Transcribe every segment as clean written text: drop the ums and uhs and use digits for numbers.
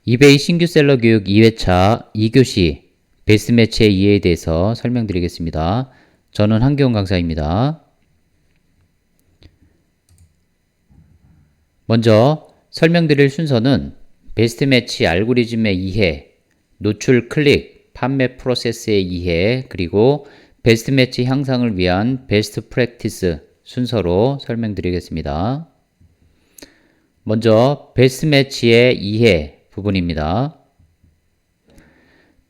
이베이 신규셀러 교육 2회차 2교시 베스트 매치의 이해에 대해서 설명드리겠습니다. 저는 한기훈 강사입니다. 먼저 설명드릴 순서는 베스트 매치 알고리즘의 이해, 노출 클릭, 판매 프로세스의 이해, 그리고 베스트 매치 향상을 위한 베스트 프랙티스 순서로 설명드리겠습니다. 먼저 베스트 매치의 이해 부분입니다.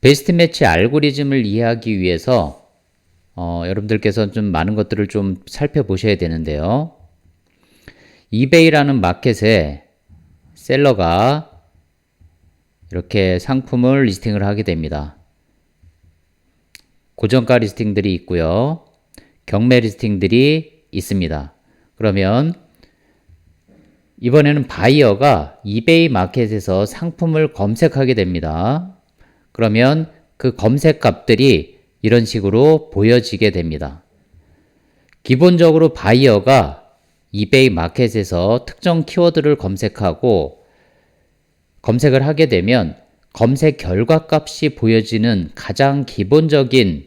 베스트 매치 알고리즘을 이해하기 위해서 여러분들께서 좀 많은 것들을 좀 살펴보셔야 되는데요. 이베이라는 마켓에 셀러가 이렇게 상품을 리스팅을 하게 됩니다. 고정가 리스팅들이 있고요. 경매 리스팅들이 있습니다. 그러면 이번에는 바이어가 이베이 마켓에서 상품을 검색하게 됩니다. 그러면 그 검색 값들이 이런 식으로 보여지게 됩니다. 기본적으로 바이어가 이베이 마켓에서 특정 키워드를 검색하고 검색을 하게 되면 검색 결과 값이 보여지는 가장 기본적인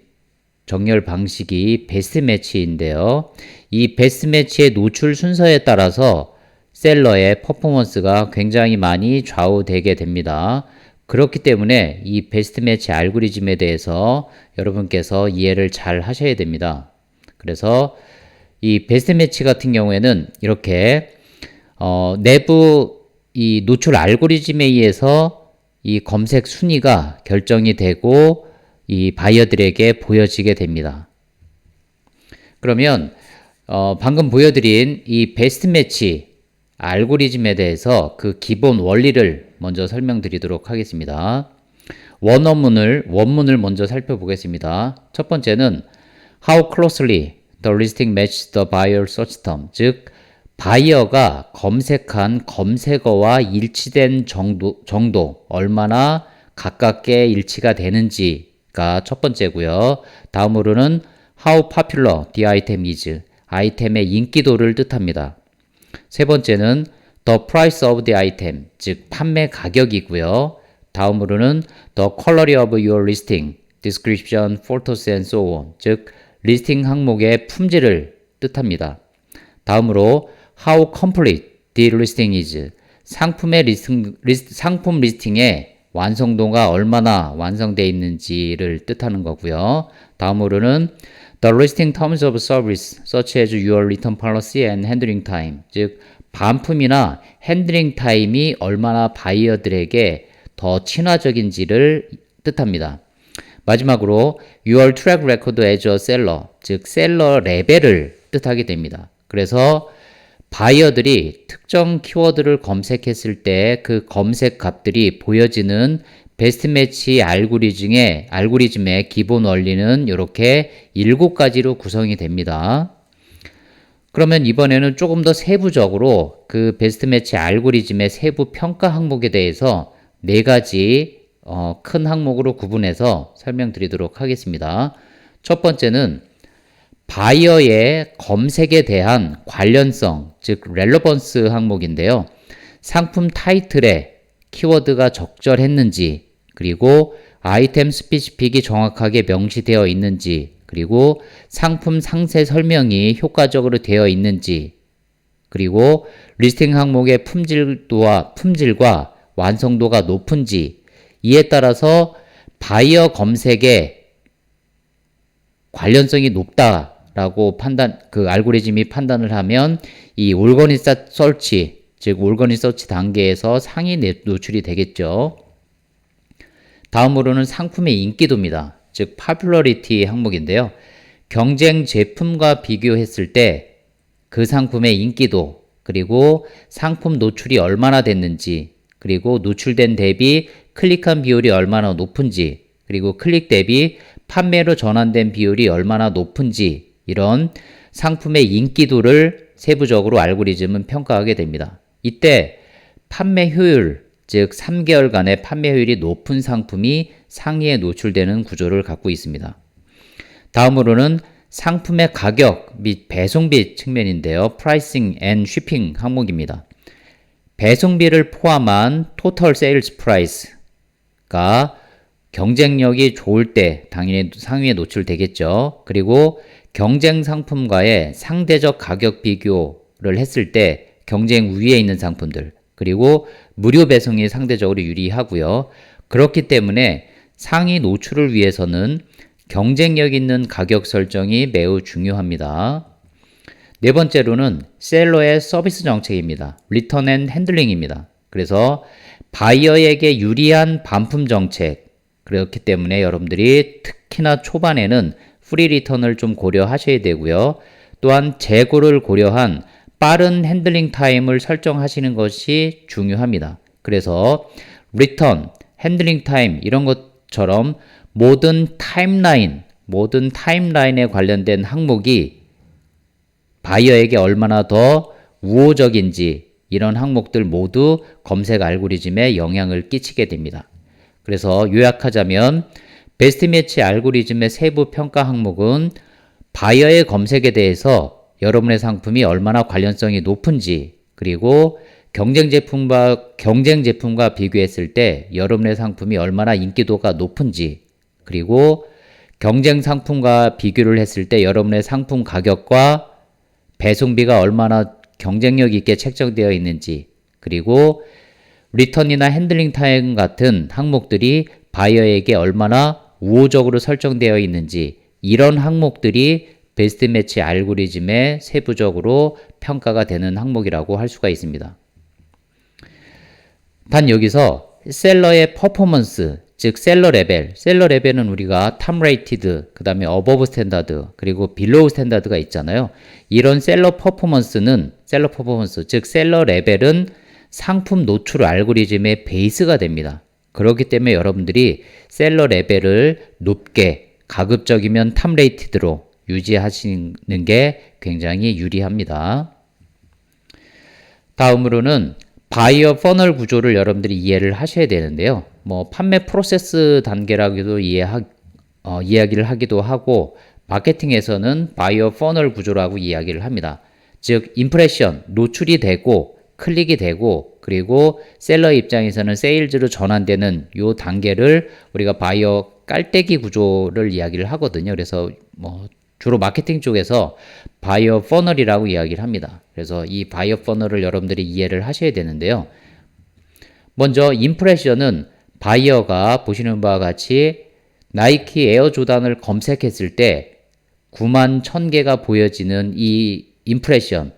정렬 방식이 베스트 매치인데요. 이 베스트 매치의 노출 순서에 따라서 셀러의 퍼포먼스가 굉장히 많이 좌우되게 됩니다. 그렇기 때문에 이 베스트 매치 알고리즘에 대해서 여러분께서 이해를 잘 하셔야 됩니다. 그래서 이 베스트 매치 같은 경우에는 이렇게 내부 이 노출 알고리즘에 의해서 이 검색 순위가 결정이 되고 이 바이어들에게 보여지게 됩니다. 그러면 방금 보여드린 이 베스트 매치 알고리즘에 대해서 그 기본 원리를 먼저 설명드리도록 하겠습니다. 원문을 먼저 살펴보겠습니다. 첫 번째는 How closely the listing matches the buyer search term, 즉 바이어가 검색한 검색어와 일치된 정도 얼마나 가깝게 일치가 되는지가 첫 번째고요. 다음으로는 How popular the item is, 아이템의 인기도를 뜻합니다. 세 번째는 the price of the item, 즉 판매 가격이고요. 다음으로는 the quality of your listing, description, photos and so on, 즉 리스팅 항목의 품질을 뜻합니다. 다음으로 how complete the listing is, 상품의 상품 리스팅의 완성도가 얼마나 완성되어 있는지를 뜻하는 거고요. 다음으로는 the listing terms of service such as your return policy and handling time, 즉 반품이나 핸들링 타임이 얼마나 바이어들에게 더 친화적인지를 뜻합니다. 마지막으로 your track record as a seller, 즉 셀러 레벨을 뜻하게 됩니다. 그래서 바이어들이 특정 키워드를 검색했을 때 그 검색 값들이 보여지는 베스트 매치 알고리즘의 기본 원리는 이렇게 7가지로 구성이 됩니다. 그러면 이번에는 조금 더 세부적으로 그 베스트 매치 알고리즘의 세부 평가 항목에 대해서 4가지 큰 항목으로 구분해서 설명드리도록 하겠습니다. 첫 번째는 바이어의 검색에 대한 관련성, 즉 렐러번스 항목인데요. 상품 타이틀에 키워드가 적절했는지, 그리고 아이템 스페시픽이 정확하게 명시되어 있는지, 그리고 상품 상세 설명이 효과적으로 되어 있는지, 그리고 리스팅 항목의 품질과 완성도가 높은지, 이에 따라서 바이어 검색에 관련성이 높다라고 그 알고리즘이 판단을 하면 이 올거니스 서치, 즉 올거니 서치 단계에서 상위 노출이 되겠죠. 다음으로는 상품의 인기도입니다. 즉 popularity 항목인데요. 경쟁 제품과 비교했을 때 그 상품의 인기도, 그리고 상품 노출이 얼마나 됐는지, 그리고 노출된 대비 클릭한 비율이 얼마나 높은지, 그리고 클릭 대비 판매로 전환된 비율이 얼마나 높은지, 이런 상품의 인기도를 세부적으로 알고리즘은 평가하게 됩니다. 이때 판매 효율, 즉 3개월간의 판매 효율이 높은 상품이 상위에 노출되는 구조를 갖고 있습니다. 다음으로는 상품의 가격 및 배송비 측면인데요. Pricing and Shipping 항목입니다. 배송비를 포함한 토탈 세일즈 프라이스가 경쟁력이 좋을 때 당연히 상위에 노출되겠죠. 그리고 경쟁 상품과의 상대적 가격 비교를 했을 때 경쟁 우위에 있는 상품들, 그리고 무료 배송이 상대적으로 유리하고요. 그렇기 때문에 상위 노출을 위해서는 경쟁력 있는 가격 설정이 매우 중요합니다. 네 번째로는 셀러의 서비스 정책입니다. 리턴 앤 핸들링입니다. 그래서 바이어에게 유리한 반품 정책, 그렇기 때문에 여러분들이 특히나 초반에는 프리 리턴을 좀 고려하셔야 되고요. 또한 재고를 고려한 빠른 핸들링 타임을 설정하시는 것이 중요합니다. 그래서 리턴, 핸들링 타임 이런 것처럼 모든 타임라인에 관련된 항목이 바이어에게 얼마나 더 우호적인지 이런 항목들 모두 검색 알고리즘에 영향을 끼치게 됩니다. 그래서 요약하자면 베스트 매치 알고리즘의 세부 평가 항목은 바이어의 검색에 대해서 여러분의 상품이 얼마나 관련성이 높은지, 그리고 경쟁 제품과 비교했을 때 여러분의 상품이 얼마나 인기도가 높은지, 그리고 경쟁 상품과 비교를 했을 때 여러분의 상품 가격과 배송비가 얼마나 경쟁력 있게 책정되어 있는지, 그리고 리턴이나 핸들링 타임 같은 항목들이 바이어에게 얼마나 우호적으로 설정되어 있는지, 이런 항목들이 베스트 매치 알고리즘에 세부적으로 평가가 되는 항목이라고 할 수가 있습니다. 단 여기서 셀러의 퍼포먼스, 즉 셀러 레벨은 우리가 탑 레이티드, 그 다음에 어버브 스탠다드, 그리고 빌로우 스탠다드가 있잖아요. 이런 셀러 퍼포먼스, 즉 셀러 레벨은 상품 노출 알고리즘의 베이스가 됩니다. 그렇기 때문에 여러분들이 셀러 레벨을 높게, 가급적이면 탑 레이티드로 유지하시는 게 굉장히 유리합니다. 다음으로는 바이어 퍼널 구조를 여러분들이 이해를 하셔야 되는데요. 판매 프로세스 단계라고도 이야기를 하기도 하고, 마케팅에서는 바이어 퍼널 구조라고 이야기를 합니다. 즉, 임프레션, 노출이 되고, 클릭이 되고, 그리고 셀러 입장에서는 세일즈로 전환되는 이 단계를 우리가 바이어 깔때기 구조를 이야기를 하거든요. 그래서 주로 마케팅 쪽에서 바이어 퍼널이라고 이야기를 합니다. 그래서 이 바이어 퍼널을 여러분들이 이해를 하셔야 되는데요. 먼저 임프레션은 바이어가 보시는 바와 같이 나이키 에어 조단을 검색했을 때 9만 1000개가 보여지는 이 임프레션,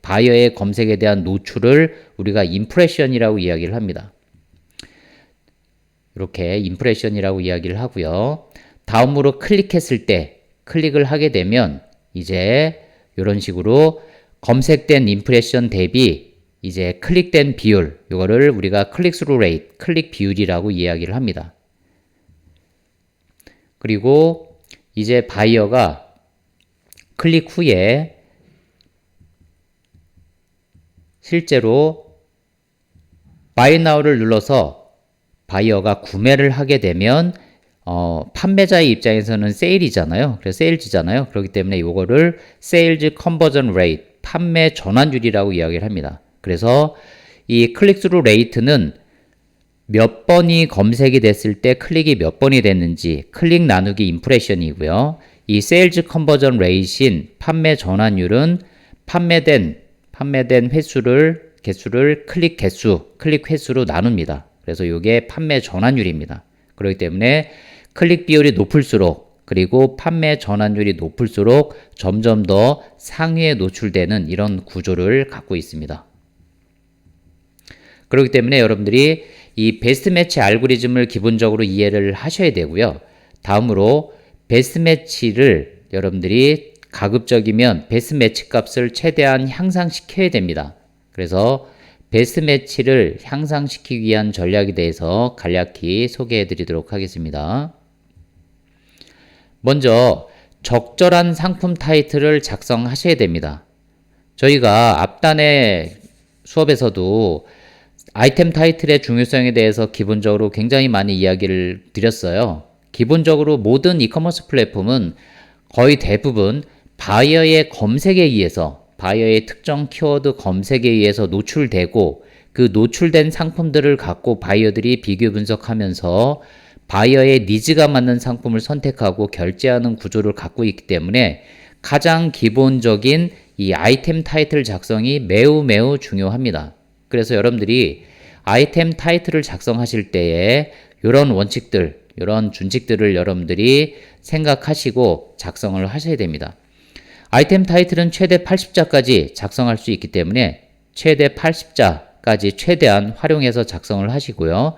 바이어의 검색에 대한 노출을 우리가 임프레션이라고 이야기를 합니다. 이렇게 임프레션이라고 이야기를 하고요. 다음으로 클릭을 하게 되면 이제 이런 식으로 검색된 임프레션 대비 이제 클릭된 비율, 이거를 우리가 클릭스루 레이트, 클릭 비율이라고 이야기를 합니다. 그리고 이제 바이어가 클릭 후에 실제로 Buy Now를 눌러서 바이어가 구매를 하게 되면 판매자의 입장에서는 세일이잖아요. 그래서 세일즈잖아요. 그렇기 때문에 이거를 세일즈 컨버전 레이트, 판매 전환율이라고 이야기를 합니다. 그래서 이 클릭스루 레이트는 몇 번이 검색이 됐을 때 클릭이 몇 번이 됐는지, 클릭 나누기 임프레션이고요. 이 세일즈 컨버전 레이트인 판매 전환율은 판매된 개수를 클릭 횟수로 나눕니다. 그래서 이게 판매 전환율입니다. 그렇기 때문에 클릭 비율이 높을수록, 그리고 판매 전환율이 높을수록 점점 더 상위에 노출되는 이런 구조를 갖고 있습니다. 그렇기 때문에 여러분들이 이 베스트 매치 알고리즘을 기본적으로 이해를 하셔야 되고요. 다음으로 베스트 매치를 여러분들이 가급적이면 베스트 매치 값을 최대한 향상시켜야 됩니다. 그래서 베스트 매치를 향상시키기 위한 전략에 대해서 간략히 소개해 드리도록 하겠습니다. 먼저 적절한 상품 타이틀을 작성하셔야 됩니다. 저희가 앞단의 수업에서도 아이템 타이틀의 중요성에 대해서 기본적으로 굉장히 많이 이야기를 드렸어요. 기본적으로 모든 이커머스 플랫폼은 거의 대부분 바이어의 검색에 의해서 바이어의 특정 키워드 검색에 의해서 노출되고 그 노출된 상품들을 갖고 바이어들이 비교 분석하면서 바이어의 니즈가 맞는 상품을 선택하고 결제하는 구조를 갖고 있기 때문에 가장 기본적인 이 아이템 타이틀 작성이 매우 매우 중요합니다. 그래서 여러분들이 아이템 타이틀을 작성하실 때에 이런 원칙들, 이런 준칙들을 여러분들이 생각하시고 작성을 하셔야 됩니다. 아이템 타이틀은 최대 80자까지 작성할 수 있기 때문에 최대 80자까지 최대한 활용해서 작성을 하시고요.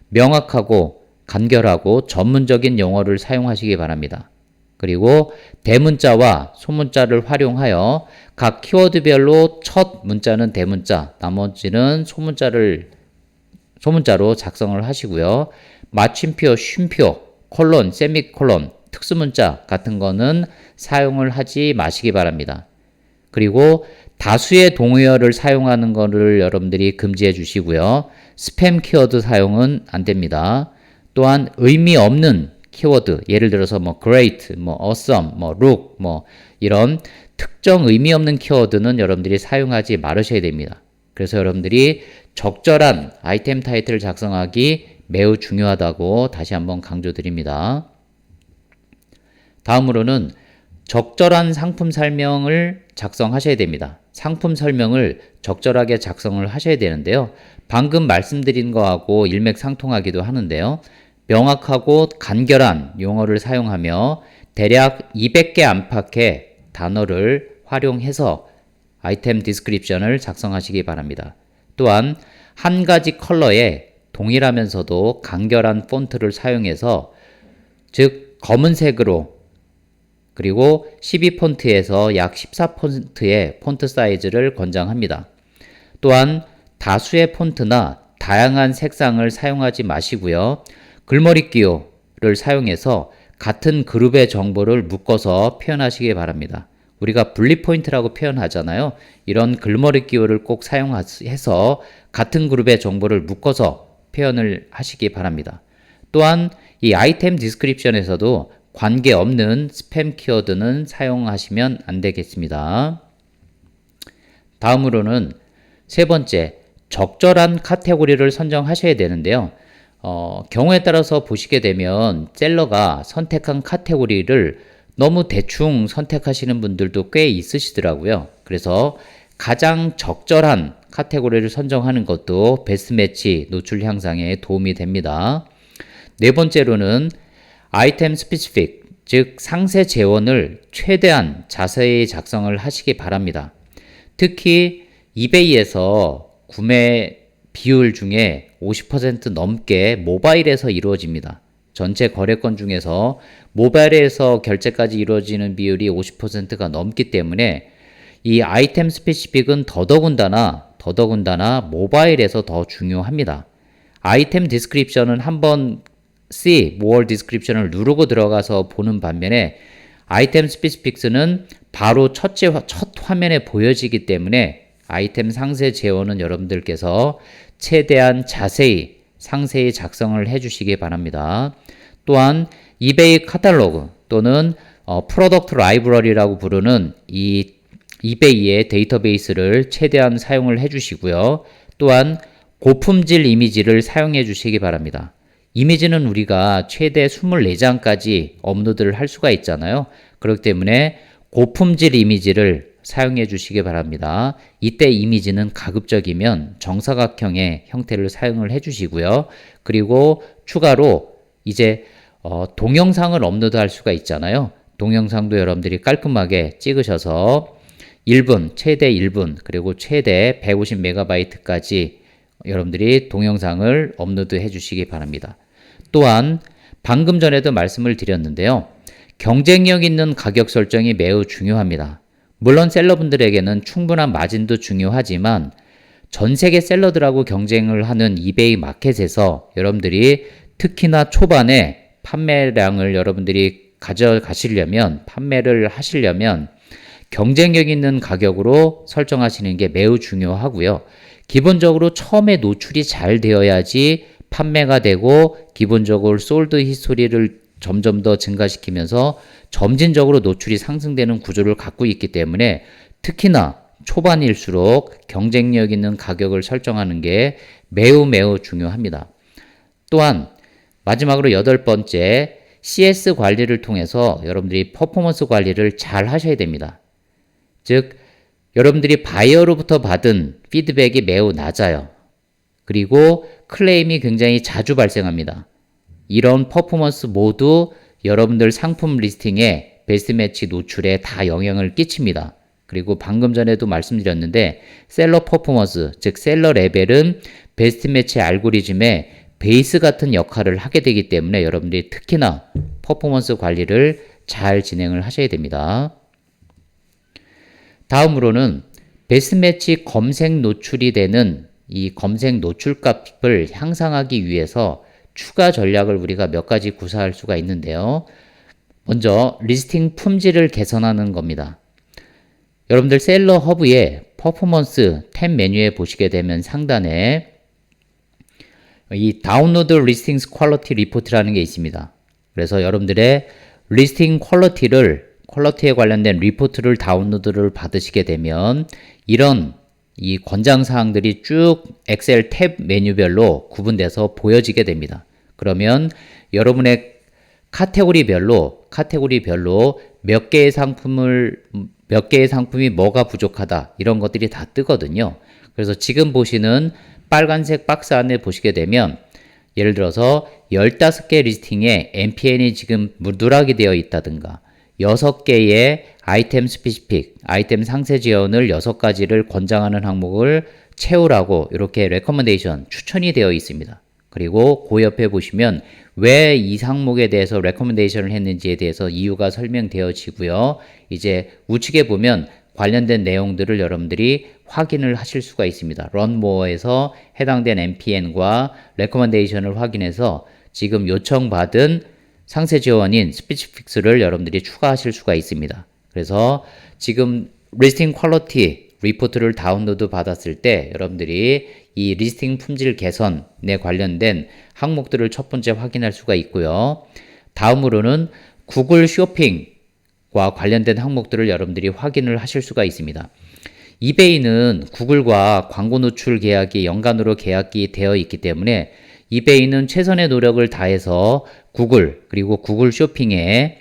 명확하고 간결하고 전문적인 용어를 사용하시기 바랍니다. 그리고 대문자와 소문자를 활용하여 각 키워드별로 첫 문자는 대문자, 나머지는 소문자로 작성을 하시고요. 마침표, 쉼표, 콜론, 세미콜론, 특수문자 같은 거는 사용을 하지 마시기 바랍니다. 그리고 다수의 동의어를 사용하는 거를 여러분들이 금지해 주시고요. 스팸 키워드 사용은 안 됩니다. 또한 의미 없는 키워드, 예를 들어서 뭐 great, 뭐 awesome, 뭐 look, 뭐 이런 특정 의미 없는 키워드는 여러분들이 사용하지 말으셔야 됩니다. 그래서 여러분들이 적절한 아이템 타이틀을 작성하기 매우 중요하다고 다시 한번 강조드립니다. 다음으로는 적절한 상품 설명을 작성하셔야 됩니다. 상품 설명을 적절하게 작성을 하셔야 되는데요. 방금 말씀드린 거하고 일맥상통하기도 하는데요. 명확하고 간결한 용어를 사용하며 대략 200개 안팎의 단어를 활용해서 아이템 디스크립션을 작성하시기 바랍니다. 또한 한 가지 컬러에 동일하면서도 간결한 폰트를 사용해서 즉 검은색으로 그리고 12폰트에서 약 14폰트의 폰트 사이즈를 권장합니다. 또한 다수의 폰트나 다양한 색상을 사용하지 마시고요. 글머리 기호를 사용해서 같은 그룹의 정보를 묶어서 표현하시기 바랍니다. 우리가 분리 포인트라고 표현하잖아요. 이런 글머리 기호를 꼭 사용해서 같은 그룹의 정보를 묶어서 표현을 하시기 바랍니다. 또한 이 아이템 디스크립션에서도 관계없는 스팸 키워드는 사용하시면 안 되겠습니다. 다음으로는 세 번째, 적절한 카테고리를 선정하셔야 되는데요. 경우에 따라서 보시게 되면 셀러가 선택한 카테고리를 너무 대충 선택하시는 분들도 꽤 있으시더라고요. 그래서 가장 적절한 카테고리를 선정하는 것도 베스트 매치 노출 향상에 도움이 됩니다. 네 번째로는 아이템 스페시픽, 즉 상세 재원을 최대한 자세히 작성을 하시기 바랍니다. 특히 이베이에서 구매 비율 중에 50% 넘게 모바일에서 이루어집니다. 전체 거래건 중에서 모바일에서 결제까지 이루어지는 비율이 50%가 넘기 때문에 이 아이템 스페시픽은 더더군다나 모바일에서 더 중요합니다. 아이템 디스크립션은 한번 See More Description을 누르고 들어가서 보는 반면에 아이템 스페시픽스는 바로 첫 화면에 보여지기 때문에 아이템 상세 재원은 여러분들께서 최대한 자세히 상세히 작성을 해주시기 바랍니다. 또한 이베이 카탈로그 또는 프로덕트 라이브러리라고 부르는 이 이베이의 데이터베이스를 최대한 사용을 해주시고요. 또한 고품질 이미지를 사용해 주시기 바랍니다. 이미지는 우리가 최대 24장까지 업로드를 할 수가 있잖아요. 그렇기 때문에 고품질 이미지를 사용해 주시기 바랍니다. 이때 이미지는 가급적이면 정사각형의 형태를 사용을 해 주시고요. 그리고 추가로 이제 동영상을 업로드할 수가 있잖아요. 동영상도 여러분들이 깔끔하게 찍으셔서 1분, 최대 1분, 그리고 최대 150MB까지 여러분들이 동영상을 업로드해 주시기 바랍니다. 또한 방금 전에도 말씀을 드렸는데요. 경쟁력 있는 가격 설정이 매우 중요합니다. 물론 셀러분들에게는 충분한 마진도 중요하지만 전 세계 셀러들하고 경쟁을 하는 이베이 마켓에서 여러분들이 특히나 초반에 판매량을 여러분들이 가져가시려면, 판매를 하시려면 경쟁력 있는 가격으로 설정하시는 게 매우 중요하고요. 기본적으로 처음에 노출이 잘 되어야지 판매가 되고 기본적으로 솔드 히스토리를 점점 더 증가시키면서 점진적으로 노출이 상승되는 구조를 갖고 있기 때문에 특히나 초반일수록 경쟁력 있는 가격을 설정하는 게 매우 매우 중요합니다. 또한 마지막으로 8번째, CS 관리를 통해서 여러분들이 퍼포먼스 관리를 잘 하셔야 됩니다. 즉, 여러분들이 바이어로부터 받은 피드백이 매우 낮아요. 그리고 클레임이 굉장히 자주 발생합니다. 이런 퍼포먼스 모두 여러분들 상품 리스팅에 베스트 매치 노출에 다 영향을 끼칩니다. 그리고 방금 전에도 말씀드렸는데 셀러 퍼포먼스, 즉 셀러 레벨은 베스트 매치 알고리즘에 베이스 같은 역할을 하게 되기 때문에 여러분들이 특히나 퍼포먼스 관리를 잘 진행을 하셔야 됩니다. 다음으로는 베스트 매치 검색 노출이 되는 이 검색 노출 값을 향상하기 위해서 추가 전략을 우리가 몇 가지 구사할 수가 있는데요. 먼저 리스팅 품질을 개선하는 겁니다. 여러분들 셀러 허브의 퍼포먼스 탭 메뉴에 보시게 되면 상단에 이 다운로드 리스팅스 퀄리티 리포트라는 게 있습니다. 그래서 여러분들의 리스팅 퀄리티에 관련된 리포트를 다운로드를 받으시게 되면 이런 이 권장 사항들이 쭉 엑셀 탭 메뉴별로 구분돼서 보여지게 됩니다. 그러면 여러분의 카테고리별로 몇 개의 상품이 뭐가 부족하다 이런 것들이 다 뜨거든요. 그래서 지금 보시는 빨간색 박스 안에 보시게 되면 예를 들어서 15개 리스팅에 MPN이 지금 누락이 되어 있다든가 6개의 아이템 스페시픽, 아이템 상세 지원을 6가지를 권장하는 항목을 채우라고 이렇게 레커멘데이션, 추천이 되어 있습니다. 그리고 그 옆에 보시면 왜 이 항목에 대해서 레커멘데이션을 했는지에 대해서 이유가 설명되어지고요. 이제 우측에 보면 관련된 내용들을 여러분들이 확인을 하실 수가 있습니다. Run More에서 해당된 MPN과 레커멘데이션을 확인해서 지금 요청받은 상세 지원인 스피치픽스를 여러분들이 추가하실 수가 있습니다. 그래서 지금 리스팅 퀄리티 리포트를 다운로드 받았을 때 여러분들이 이 리스팅 품질 개선에 관련된 항목들을 첫 번째 확인할 수가 있고요. 다음으로는 구글 쇼핑과 관련된 항목들을 여러분들이 확인을 하실 수가 있습니다. 이베이는 구글과 광고 노출 계약이 연간으로 계약이 되어 있기 때문에 이베이는 최선의 노력을 다해서 구글 그리고 구글 쇼핑에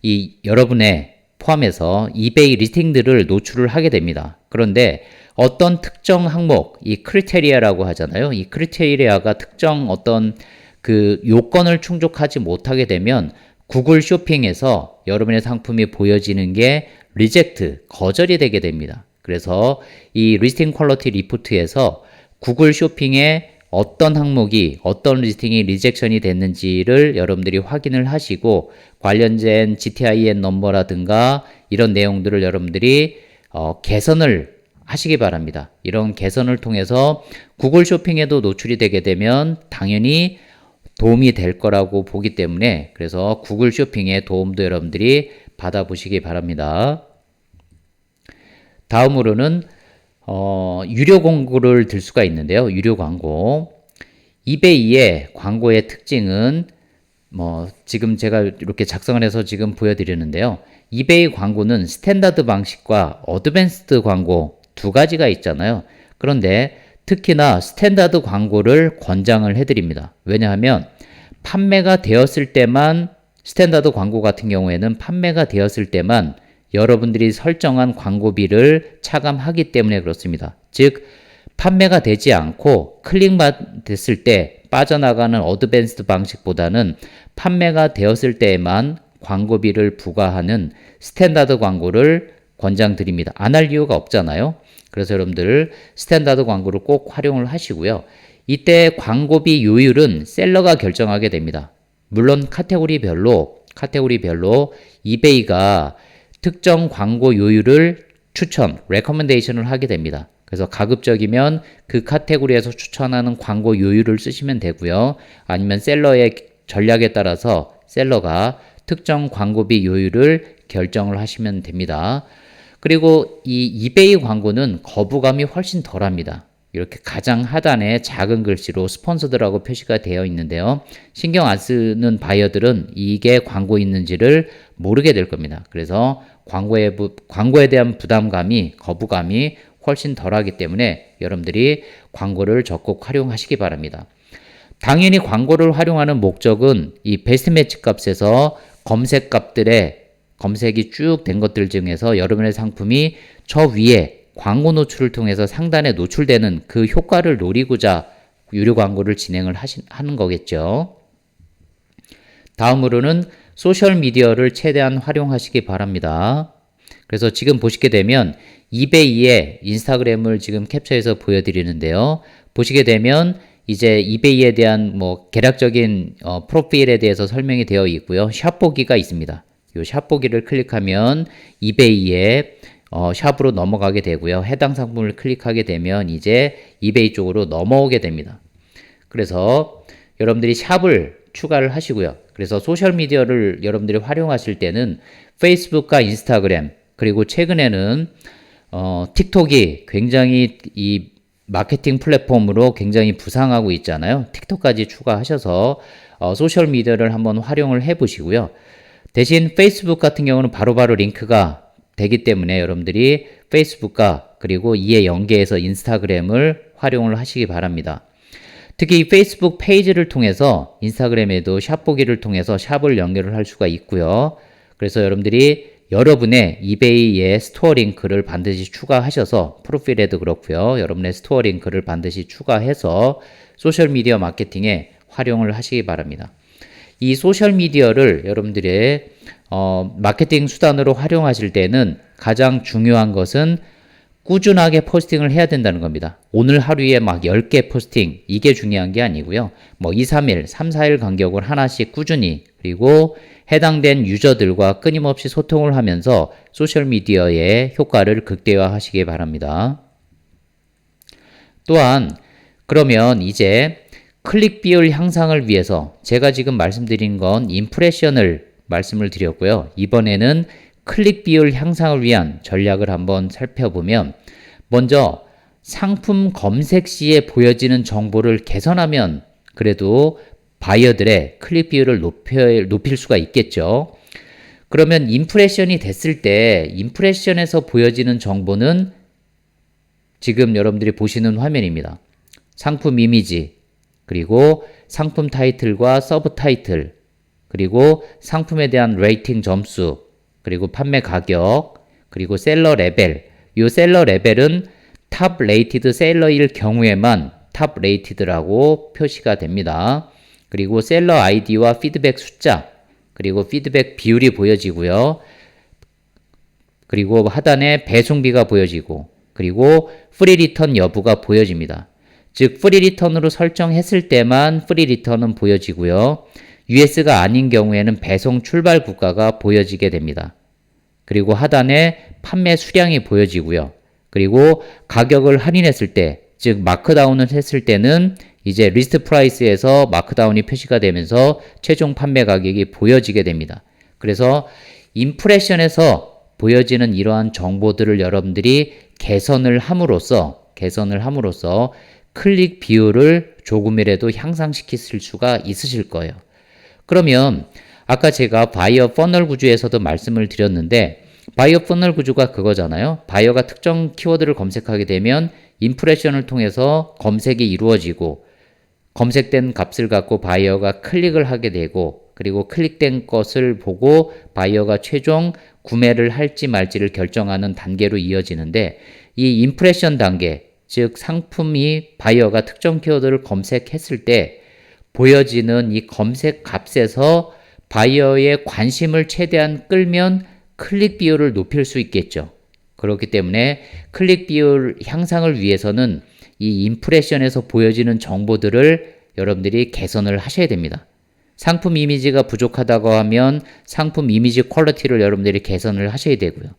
이 여러분의 포함해서 이베이 리스팅들을 노출을 하게 됩니다. 그런데 어떤 특정 항목, 이 크리테리아라고 하잖아요. 이 크리테리아가 특정 어떤 그 요건을 충족하지 못하게 되면 구글 쇼핑에서 여러분의 상품이 보여지는 게 리젝트, 거절이 되게 됩니다. 그래서 이 리스팅 퀄리티 리포트에서 구글 쇼핑에 어떤 항목이, 어떤 리스팅이 리젝션이 됐는지를 여러분들이 확인을 하시고 관련된 GTIN 넘버라든가 이런 내용들을 여러분들이 개선을 하시기 바랍니다. 이런 개선을 통해서 구글 쇼핑에도 노출이 되게 되면 당연히 도움이 될 거라고 보기 때문에 그래서 구글 쇼핑의 도움도 여러분들이 받아보시기 바랍니다. 다음으로는 유료 광고를 들 수가 있는데요. 유료 광고. 이베이의 광고의 특징은 지금 제가 이렇게 작성을 해서 지금 보여드리는데요. 이베이 광고는 스탠다드 방식과 어드밴스드 광고 두 가지가 있잖아요. 그런데 특히나 스탠다드 광고를 권장을 해드립니다. 왜냐하면 판매가 되었을 때만 스탠다드 광고 같은 경우에는 판매가 되었을 때만 여러분들이 설정한 광고비를 차감하기 때문에 그렇습니다. 즉 판매가 되지 않고 클릭만 됐을 때 빠져나가는 어드밴스드 방식보다는 판매가 되었을 때에만 광고비를 부과하는 스탠다드 광고를 권장드립니다. 안 할 이유가 없잖아요. 그래서 여러분들 스탠다드 광고를 꼭 활용을 하시고요. 이때 광고비 요율은 셀러가 결정하게 됩니다. 물론 카테고리별로 이베이가 특정 광고 요율을 추천, 레커멘데이션을 하게 됩니다. 그래서 가급적이면 그 카테고리에서 추천하는 광고 요율을 쓰시면 되고요. 아니면 셀러의 전략에 따라서 셀러가 특정 광고비 요율을 결정을 하시면 됩니다. 그리고 이 이베이 광고는 거부감이 훨씬 덜합니다. 이렇게 가장 하단에 작은 글씨로 스폰서드라고 표시가 되어 있는데요. 신경 안 쓰는 바이어들은 이게 광고 있는지를 모르게 될 겁니다. 그래서 광고에 대한 거부감이 훨씬 덜하기 때문에 여러분들이 광고를 적극 활용하시기 바랍니다. 당연히 광고를 활용하는 목적은 이 베스트 매치 값에서 검색 값들의 검색이 쭉 된 것들 중에서 여러분의 상품이 저 위에 광고 노출을 통해서 상단에 노출되는 그 효과를 노리고자 유료 광고를 진행을 하는 거겠죠. 다음으로는 소셜미디어를 최대한 활용하시기 바랍니다. 그래서 지금 보시게 되면 이베이의 인스타그램을 지금 캡처해서 보여드리는데요. 보시게 되면 이제 이베이에 대한 뭐 개략적인 프로필에 대해서 설명이 되어 있고요. 샵 보기가 있습니다. 이 샵 보기를 클릭하면 이베이의 샵으로 넘어가게 되고요. 해당 상품을 클릭하게 되면 이제 이베이 쪽으로 넘어오게 됩니다. 그래서 여러분들이 샵을 추가를 하시고요. 그래서 소셜미디어를 여러분들이 활용하실 때는 페이스북과 인스타그램, 그리고 최근에는 틱톡이 굉장히 이 마케팅 플랫폼으로 굉장히 부상하고 있잖아요. 틱톡까지 추가하셔서 소셜미디어를 한번 활용을 해보시고요. 대신 페이스북 같은 경우는 바로바로 링크가 되기 때문에 여러분들이 페이스북과 그리고 이에 연계해서 인스타그램을 활용을 하시기 바랍니다. 특히 이 페이스북 페이지를 통해서 인스타그램에도 샵 보기를 통해서 샵을 연결을 할 수가 있고요. 그래서 여러분들이 여러분의 이베이의 스토어 링크를 반드시 추가하셔서 프로필에도 그렇고요. 여러분의 스토어 링크를 반드시 추가해서 소셜미디어 마케팅에 활용을 하시기 바랍니다. 이 소셜미디어를 여러분들의 마케팅 수단으로 활용하실 때는 가장 중요한 것은 꾸준하게 포스팅을 해야 된다는 겁니다. 오늘 하루에 막 10개 포스팅 이게 중요한 게 아니고요. 뭐 2, 3일, 3, 4일 간격으로 하나씩 꾸준히, 그리고 해당된 유저들과 끊임없이 소통을 하면서 소셜미디어의 효과를 극대화하시기 바랍니다. 또한 그러면 이제 클릭 비율 향상을 위해서 제가 지금 말씀드린 건 임프레션을 말씀을 드렸고요. 이번에는 클릭 비율 향상을 위한 전략을 한번 살펴보면, 먼저 상품 검색 시에 보여지는 정보를 개선하면 그래도 바이어들의 클릭 비율을 높일 수가 있겠죠. 그러면 임프레션이 됐을 때 임프레션에서 보여지는 정보는 지금 여러분들이 보시는 화면입니다. 상품 이미지, 그리고 상품 타이틀과 서브 타이틀, 그리고 상품에 대한 레이팅 점수, 그리고 판매 가격, 그리고 셀러 레벨. 이 셀러 레벨은 탑 레이티드 셀러일 경우에만 탑 레이티드라고 표시가 됩니다. 그리고 셀러 아이디와 피드백 숫자, 그리고 피드백 비율이 보여지고요. 그리고 하단에 배송비가 보여지고, 그리고 프리 리턴 여부가 보여집니다. 즉 프리 리턴으로 설정했을 때만 프리 리턴은 보여지고요. US가 아닌 경우에는 배송 출발 국가가 보여지게 됩니다. 그리고 하단에 판매 수량이 보여지고요. 그리고 가격을 할인했을 때, 즉 마크다운을 했을 때는 이제 리스트 프라이스에서 마크다운이 표시가 되면서 최종 판매 가격이 보여지게 됩니다. 그래서 임프레션에서 보여지는 이러한 정보들을 여러분들이 개선을 함으로써 클릭 비율을 조금이라도 향상시킬 수가 있으실 거예요. 그러면 아까 제가 바이어 퍼널 구조에서도 말씀을 드렸는데, 바이어 퍼널 구조가 그거잖아요. 바이어가 특정 키워드를 검색하게 되면 임프레션을 통해서 검색이 이루어지고, 검색된 값을 갖고 바이어가 클릭을 하게 되고, 그리고 클릭된 것을 보고 바이어가 최종 구매를 할지 말지를 결정하는 단계로 이어지는데, 이 임프레션 단계, 즉 상품이 바이어가 특정 키워드를 검색했을 때 보여지는 이 검색 값에서 바이어의 관심을 최대한 끌면 클릭 비율을 높일 수 있겠죠. 그렇기 때문에 클릭 비율 향상을 위해서는 이 임프레션에서 보여지는 정보들을 여러분들이 개선을 하셔야 됩니다. 상품 이미지가 부족하다고 하면 상품 이미지 퀄리티를 여러분들이 개선을 하셔야 되고요.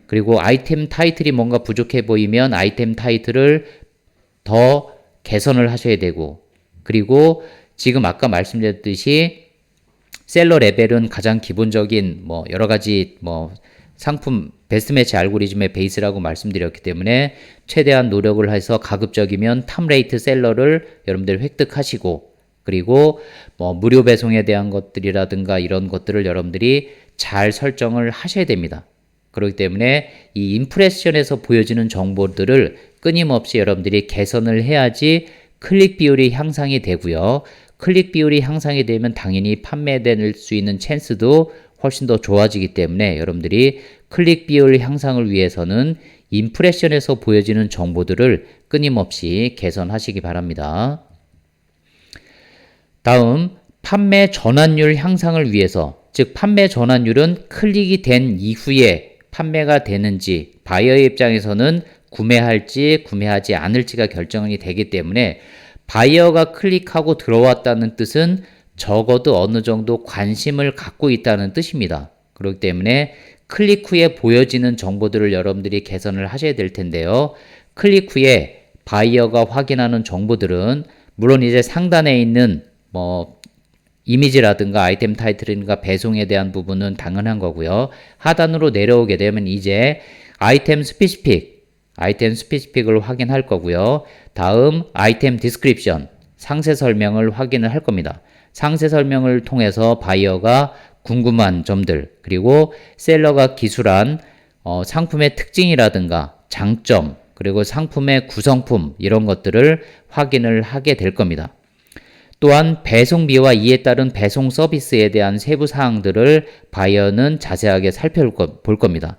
그리고 아이템 타이틀이 뭔가 부족해 보이면 아이템 타이틀을 더 개선을 하셔야 되고, 그리고 지금 아까 말씀드렸듯이 셀러 레벨은 가장 기본적인 여러 가지 상품 베스트 매치 알고리즘의 베이스라고 말씀드렸기 때문에 최대한 노력을 해서 가급적이면 탑 레이트 셀러를 여러분들 획득하시고, 그리고 무료 배송에 대한 것들이라든가 이런 것들을 여러분들이 잘 설정을 하셔야 됩니다. 그렇기 때문에 이 임프레션에서 보여지는 정보들을 끊임없이 여러분들이 개선을 해야지 클릭 비율이 향상이 되고요. 클릭 비율이 향상이 되면 당연히 판매될 수 있는 찬스도 훨씬 더 좋아지기 때문에 여러분들이 클릭 비율 향상을 위해서는 임프레션에서 보여지는 정보들을 끊임없이 개선하시기 바랍니다. 다음, 판매 전환율 향상을 위해서, 즉 판매 전환율은 클릭이 된 이후에 판매가 되는지 바이어의 입장에서는 구매할지 구매하지 않을지가 결정이 되기 때문에 바이어가 클릭하고 들어왔다는 뜻은 적어도 어느 정도 관심을 갖고 있다는 뜻입니다. 그렇기 때문에 클릭 후에 보여지는 정보들을 여러분들이 개선을 하셔야 될 텐데요. 클릭 후에 바이어가 확인하는 정보들은 물론 이제 상단에 있는 이미지라든가 아이템 타이틀인가 배송에 대한 부분은 당연한 거고요. 하단으로 내려오게 되면 이제 아이템 스페시픽을 확인할 거고요. 다음 아이템 디스크립션, 상세 설명을 확인을 할 겁니다. 상세 설명을 통해서 바이어가 궁금한 점들, 그리고 셀러가 기술한 상품의 특징이라든가 장점, 그리고 상품의 구성품 이런 것들을 확인을 하게 될 겁니다. 또한 배송비와 이에 따른 배송 서비스에 대한 세부 사항들을 바이어는 자세하게 살펴볼 겁니다.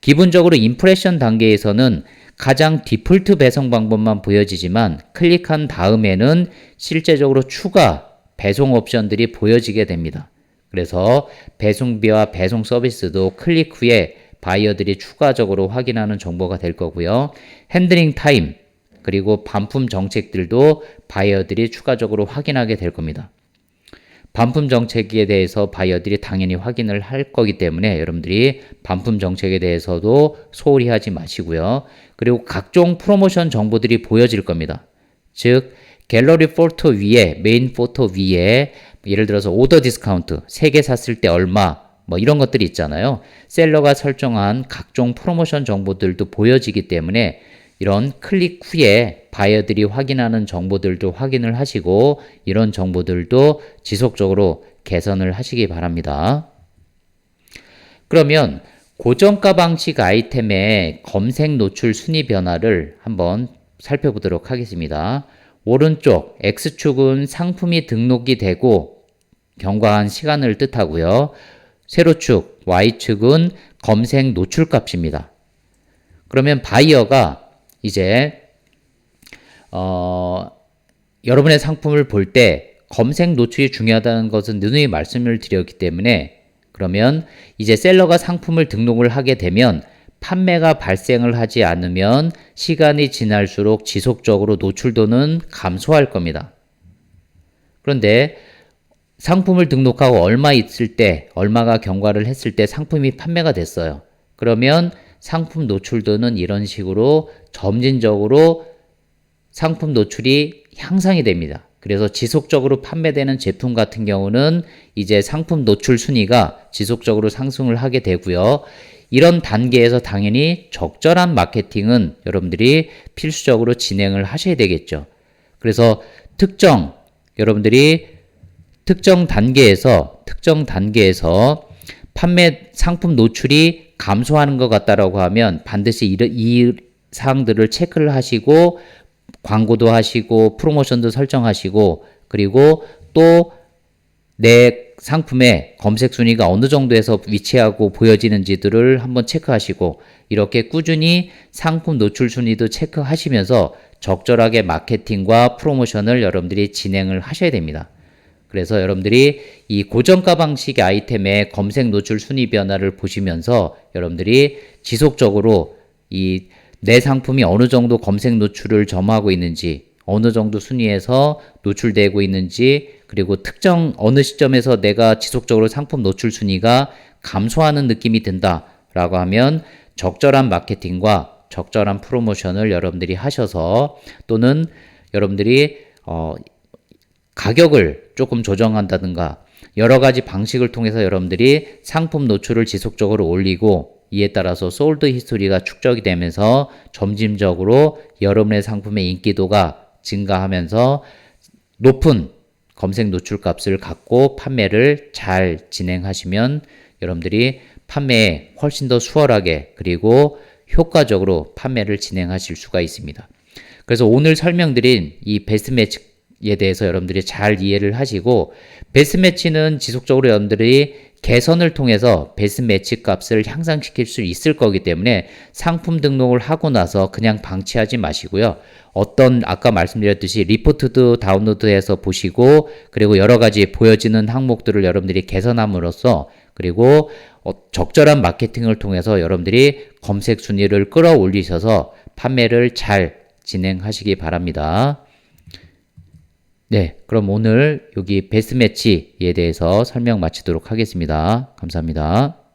기본적으로 임프레션 단계에서는 가장 디폴트 배송 방법만 보여지지만 클릭한 다음에는 실제적으로 추가 배송 옵션들이 보여지게 됩니다. 그래서 배송비와 배송 서비스도 클릭 후에 바이어들이 추가적으로 확인하는 정보가 될 거고요. 핸들링 타임, 그리고 반품 정책들도 바이어들이 추가적으로 확인하게 될 겁니다. 반품 정책에 대해서 바이어들이 당연히 확인을 할 거기 때문에 여러분들이 반품 정책에 대해서도 소홀히 하지 마시고요. 그리고 각종 프로모션 정보들이 보여질 겁니다. 즉 갤러리 포토 위에, 메인 포토 위에 예를 들어서 오더 디스카운트, 3개 샀을 때 얼마, 이런 것들이 있잖아요. 셀러가 설정한 각종 프로모션 정보들도 보여지기 때문에 이런 클릭 후에 바이어들이 확인하는 정보들도 확인을 하시고 이런 정보들도 지속적으로 개선을 하시기 바랍니다. 그러면 고정가 방식 아이템의 검색 노출 순위 변화를 한번 살펴보도록 하겠습니다. 오른쪽 X축은 상품이 등록이 되고 경과한 시간을 뜻하고요. 세로축 Y축은 검색 노출 값입니다. 그러면 바이어가 이제 여러분의 상품을 볼 때 검색 노출이 중요하다는 것은 누누이 말씀을 드렸기 때문에 그러면 이제 셀러가 상품을 등록을 하게 되면 판매가 발생을 하지 않으면 시간이 지날수록 지속적으로 노출도는 감소할 겁니다. 그런데 상품을 등록하고 얼마 있을 때, 얼마가 경과를 했을 때 상품이 판매가 됐어요. 그러면 상품 노출도는 이런 식으로 점진적으로 상품 노출이 향상이 됩니다. 그래서 지속적으로 판매되는 제품 같은 경우는 이제 상품 노출 순위가 지속적으로 상승을 하게 되고요. 이런 단계에서 당연히 적절한 마케팅은 여러분들이 필수적으로 진행을 하셔야 되겠죠. 그래서 여러분들이 특정 단계에서 판매 상품 노출이 감소하는 것 같다라고 하면 반드시 이 사항들을 체크를 하시고 광고도 하시고 프로모션도 설정하시고 그리고 또 내 상품의 검색 순위가 어느 정도에서 위치하고 보여지는지들을 한번 체크하시고 이렇게 꾸준히 상품 노출 순위도 체크하시면서 적절하게 마케팅과 프로모션을 여러분들이 진행을 하셔야 됩니다. 그래서 여러분들이 이 고정가 방식의 아이템의 검색 노출 순위 변화를 보시면서 여러분들이 지속적으로 내 상품이 어느 정도 검색 노출을 점하고 있는지, 어느 정도 순위에서 노출되고 있는지, 그리고 특정 어느 시점에서 내가 지속적으로 상품 노출 순위가 감소하는 느낌이 든다라고 하면 적절한 마케팅과 적절한 프로모션을 여러분들이 하셔서 또는 여러분들이 가격을 조금 조정한다든가 여러 가지 방식을 통해서 여러분들이 상품 노출을 지속적으로 올리고 이에 따라서 솔드 히스토리가 축적이 되면서 점진적으로 여러분의 상품의 인기도가 증가하면서 높은 검색 노출 값을 갖고 판매를 잘 진행하시면 여러분들이 판매에 훨씬 더 수월하게 그리고 효과적으로 판매를 진행하실 수가 있습니다. 그래서 오늘 설명드린 이 베스트 매치에 대해서 여러분들이 잘 이해를 하시고, 베스트 매치는 지속적으로 여러분들이 개선을 통해서 베스트 매치 값을 향상시킬 수 있을 거기 때문에 상품 등록을 하고 나서 그냥 방치하지 마시고요. 어떤 아까 말씀드렸듯이 리포트도 다운로드해서 보시고, 그리고 여러 가지 보여지는 항목들을 여러분들이 개선함으로써, 그리고 적절한 마케팅을 통해서 여러분들이 검색 순위를 끌어올리셔서 판매를 잘 진행하시기 바랍니다. 네, 그럼 오늘 여기 베스트 매치에 대해서 설명 마치도록 하겠습니다. 감사합니다.